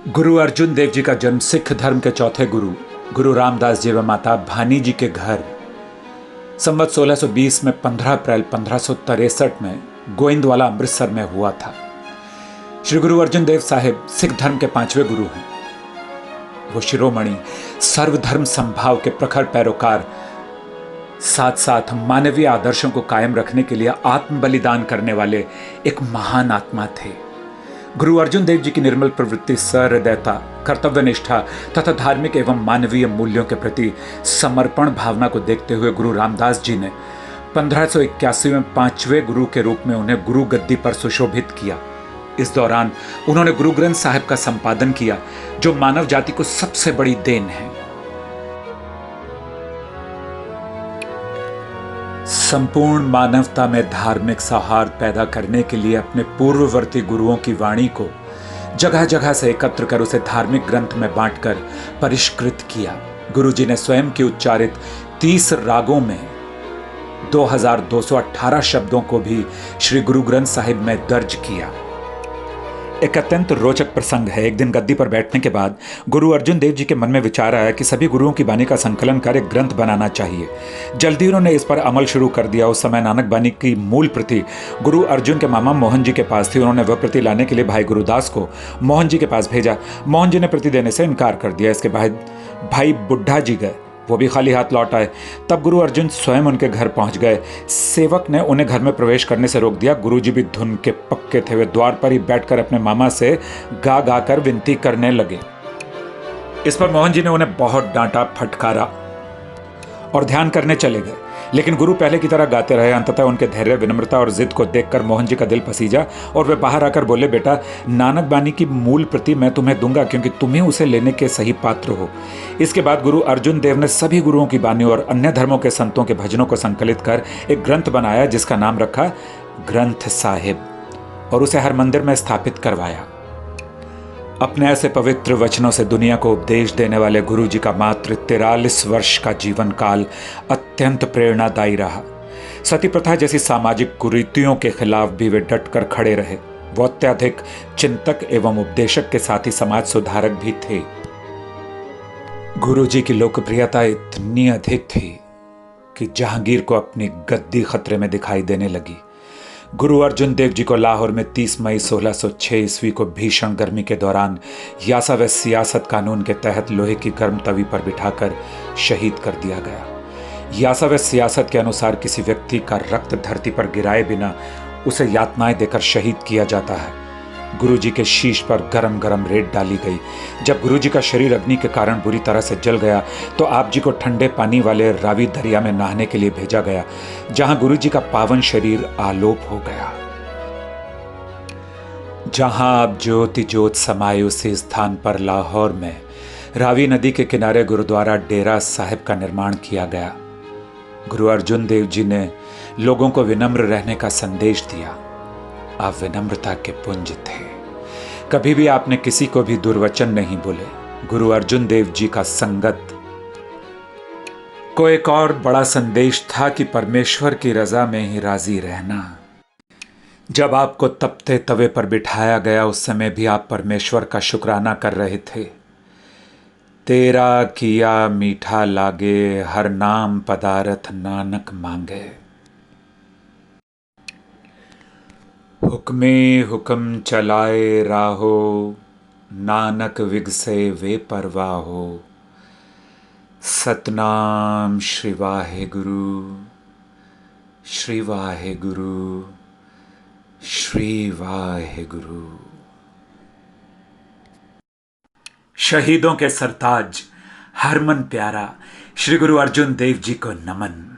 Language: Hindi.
गुरु अर्जुन देव जी का जन्म सिख धर्म के चौथे गुरु गुरु रामदास जी व माता भानी जी के घर संवत 1620 में 15 अप्रैल 1563 में गोइंदवाला अमृतसर में हुआ था। श्री गुरु अर्जुन देव साहिब सिख धर्म के 5वें गुरु हैं। वो शिरोमणि सर्वधर्म संभाव के प्रखर पैरोकार, साथ साथ मानवीय आदर्शों को कायम रखने के लिए आत्म बलिदान करने वाले एक महान आत्मा थे। गुरु अर्जुन देव जी की निर्मल प्रवृत्ति, सहृदयता, कर्तव्यनिष्ठा तथा धार्मिक एवं मानवीय मूल्यों के प्रति समर्पण भावना को देखते हुए गुरु रामदास जी ने 1581 में 5वें गुरु के रूप में उन्हें गुरु गद्दी पर सुशोभित किया। इस दौरान उन्होंने गुरु ग्रंथ साहिब का संपादन किया, जो मानव जाति को सबसे बड़ी देन है। संपूर्ण मानवता में धार्मिक सौहार्द पैदा करने के लिए अपने पूर्ववर्ती गुरुओं की वाणी को जगह जगह से एकत्र कर उसे धार्मिक ग्रंथ में बांटकर परिष्कृत किया। गुरु जी ने स्वयं की उच्चारित 30 रागों में 2218 शब्दों को भी श्री गुरु ग्रंथ साहिब में दर्ज किया। एक अत्यंत रोचक प्रसंग है। एक दिन गद्दी पर बैठने के बाद गुरु अर्जुन देव जी के मन में विचार आया कि सभी गुरुओं की बानी का संकलन कर एक ग्रंथ बनाना चाहिए। जल्दी उन्होंने इस पर अमल शुरू कर दिया। उस समय नानक बानी की मूल प्रति गुरु अर्जुन के मामा मोहन जी के पास थी। उन्होंने वह प्रति लाने के लिए भाई गुरुदास को मोहन जी के पास भेजा। मोहन जी ने प्रति देने से इनकार कर दिया। इसके बाद भाई बुड्ढा जी गए, वो भी खाली हाथ लौट आए। तब गुरु अर्जुन स्वयं उनके घर पहुंच गए। सेवक ने उन्हें घर में प्रवेश करने से रोक दिया। गुरु जी भी धुन के पक्के थे। वे द्वार पर ही बैठकर अपने मामा से गा गा कर विनती करने लगे। इस पर मोहन जी ने उन्हें बहुत डांटा, फटकारा और ध्यान करने चले गए। लेकिन गुरु पहले की तरह गाते रहे। अंततः उनके धैर्य, विनम्रता और जिद को देखकर मोहन जी का दिल पसीजा और वे बाहर आकर बोले, बेटा, नानक बानी की मूल प्रति मैं तुम्हें दूंगा, क्योंकि तुम्हें उसे लेने के सही पात्र हो। इसके बाद गुरु अर्जुन देव ने सभी गुरुओं की बानी और अन्य धर्मों के संतों के भजनों को संकलित कर एक ग्रंथ बनाया, जिसका नाम रखा ग्रंथ साहिब, और उसे हर मंदिर में स्थापित करवाया। अपने ऐसे पवित्र वचनों से दुनिया को उपदेश देने वाले गुरु जी का मात्र 43 वर्ष का जीवन काल अत्यंत प्रेरणादायी रहा। सती प्रथा जैसी सामाजिक कुरीतियों के खिलाफ भी वे डटकर खड़े रहे। वो अत्यधिक चिंतक एवं उपदेशक के साथ ही समाज सुधारक भी थे। गुरु जी की लोकप्रियता इतनी अधिक थी कि जहांगीर को अपनी गद्दी खतरे में दिखाई देने लगी। गुरु अर्जुन देव जी को लाहौर में 30 मई 1606 ईस्वी को भीषण गर्मी के दौरान यासा व सियासत कानून के तहत लोहे की गर्म तवी पर बिठाकर शहीद कर दिया गया। यासा व सियासत के अनुसार किसी व्यक्ति का रक्त धरती पर गिराए बिना उसे यातनाएं देकर शहीद किया जाता है। गुरु जी के शीश पर गरम गरम रेत डाली गई। जब गुरु जी का शरीर अग्नि के कारण बुरी तरह से जल गया तो आप जी को ठंडे पानी वाले रावी दरिया में नहाने के लिए भेजा गया, जहां गुरु जी का पावन शरीर आलोप हो गया। जहां आप ज्योति ज्योत समाये उसी स्थान पर लाहौर में रावी नदी के किनारे गुरुद्वारा डेरा साहिब का निर्माण किया गया। गुरु अर्जुन देव जी ने लोगों को विनम्र रहने का संदेश दिया। आप विनम्रता के पुंज थे। कभी भी आपने किसी को भी दुर्वचन नहीं बोले। गुरु अर्जुन देव जी का संगत को एक और बड़ा संदेश था कि परमेश्वर की रजा में ही राजी रहना। जब आपको तपते तवे पर बिठाया गया, उस समय भी आप परमेश्वर का शुक्राना कर रहे थे। तेरा किया मीठा लागे, हर नाम पदारथ नानक मांगे। हुक्मे हुक्म चलाए राहो, नानक विगसे वे परवाहो। सतनाम श्री वाहे गुरु, श्री वाहे गुरु, श्री वाहे गुरु। शहीदों के सरताज, हरमन प्यारा श्री गुरु अर्जुन देव जी को नमन।